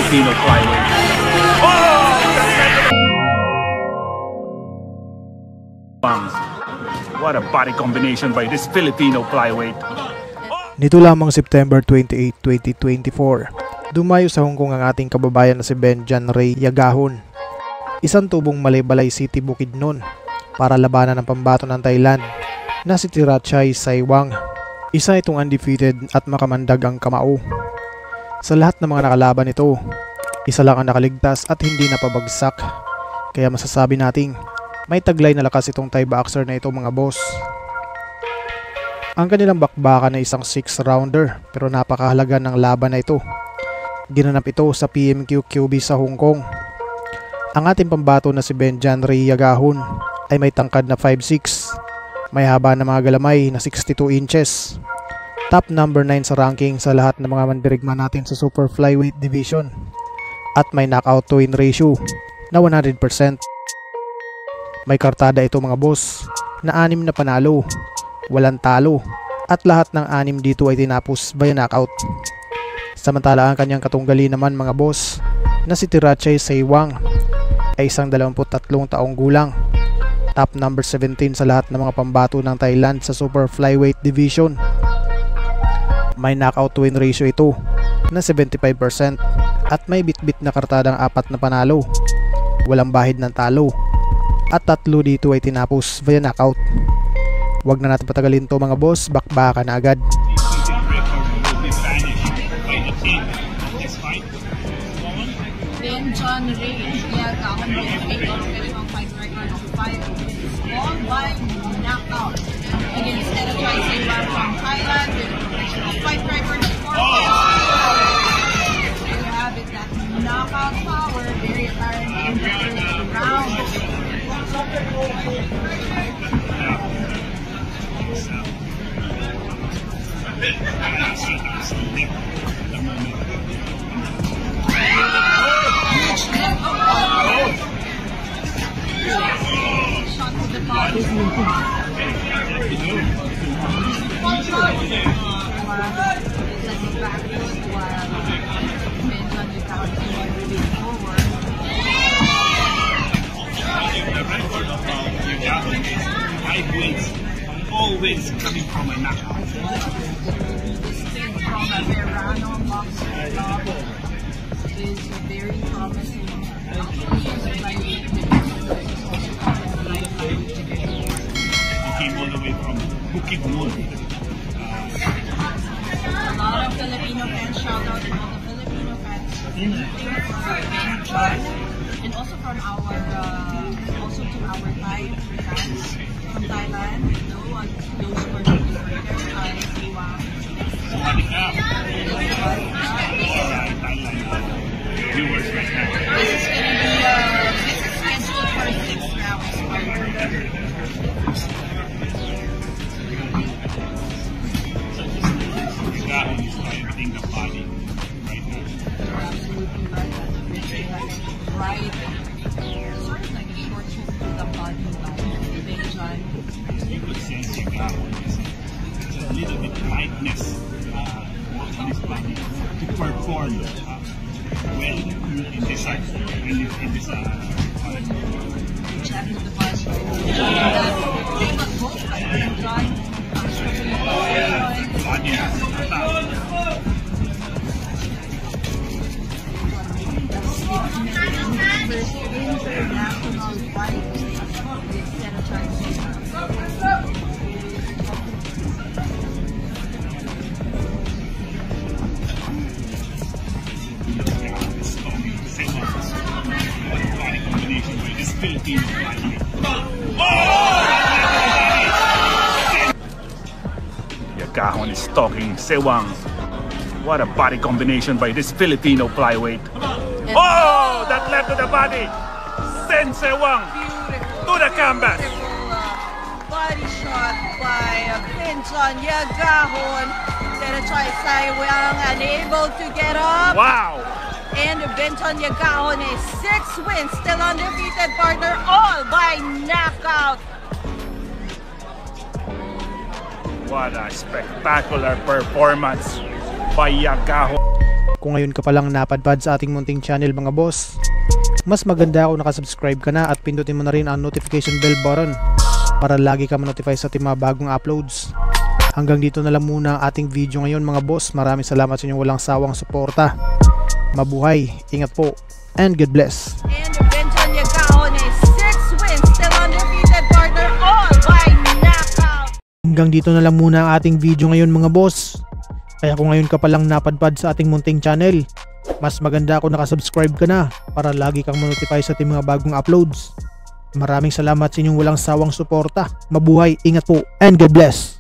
Filipino flyweight. Oh! What a body combination by this Filipino flyweight. Nito lamang September 28, 2024, dumayo sa Hong Kong ang ating kababayan na si Benjan Ray Yagahon. Isang tubong Malaybalay City, Bukidnon para labanan ng pambato ng Thailand na si Tirachai Saiwang. Isa itong undefeated at makamandag ang kamao. Sa lahat ng mga nakalaban nito, isa lang ang nakaligtas at hindi napabagsak. Kaya masasabi nating may taglay na lakas itong Thai boxer na ito, mga boss. Ang kanilang bakbakan ay isang 6-rounder pero napakahalaga ng laban na ito. Ginanap ito sa PMQ-QB sa Hong Kong. Ang ating pambato na si Benjan Ray Yagahon ay may tangkad na 5'6", may haba na mga galamay na 62 inches. Top number 9 sa ranking sa lahat ng mga mandirigma natin sa super flyweight division. At may knockout to win ratio na 100%. May kartada ito, mga boss, na 6 na panalo, walang talo, at lahat ng 6 dito ay tinapos by knockout. Samantala ang kanyang katunggali naman, mga boss, na si Tirachai Saiwang ay isang 23 taong gulang. Top number 17 sa lahat ng mga pambato ng Thailand sa super flyweight division. May knockout to win ratio ito na 75% at may bitbit na kartadang 4 na panalo, walang bahid ng talo, at 3 dito ay tinapos via knockout. Huwag na natin patagalin to, mga boss, bakbaka na agad. Benjan Ray Yagahon with a total fight record of 5 wins, all by knockout against Tirachai Saiwang from Thailand with a professional fight record of 4 wins. There you have it, that knockout power, very apparent in the first round. Shot to the body. Always coming from a knockout. This kid from a Verano boxing club is very promising. He came all the way from Bukidnon. A lot of Filipino fans, shout out to all the Filipino fans and also from our also to our Thai fans from Thailand. Those who are looking for their Thai Saiwang. Viewers right now. This is gonna be this is scheduled for 6 rounds. Yagahon is fighting the body right now. You're absolutely right. Right. Sort of like a short hook to the body by Benjan. You could sense Yagahon is a little bit lightness on his body to perform well in this fight. Jack to the body. Came up both by Benjan. International fight with Tirachai Saiwang. Yagahon is stalking Saiwang. What a body combination by this Filipino flyweight. Oh, that led to the body. Send Saiwang to the canvas. Body shot by Benjan Yagahon. Tirachai Saiwang unable to get up. Wow. And Benjan Yagahon is 6 wins, still undefeated, partner, all by knockout. What a spectacular performance by Yagahon. kung ngayon ka palang napadpad sa ating munting channel mga boss, mas maganda kung nakasubscribe ka na at pindutin mo na rin ang notification bell button para lagi ka ma-notify sa ating mga bagong uploads. Hanggang dito na lang muna ang ating video ngayon mga boss. Maraming salamat sa inyong walang sawang suporta. Mabuhay, ingat po, and God bless. And Benjan Yagahon is 6 wins, still undefeated partner, all by knockout. Hanggang dito na lang muna ang ating video ngayon mga boss. Kaya kung ngayon ka palang napadpad sa ating munting channel, mas maganda kung nakasubscribe ka na para lagi kang ma-notify sa ating mga bagong uploads. Maraming salamat sa inyong walang sawang suporta. Mabuhay, ingat po, and God bless.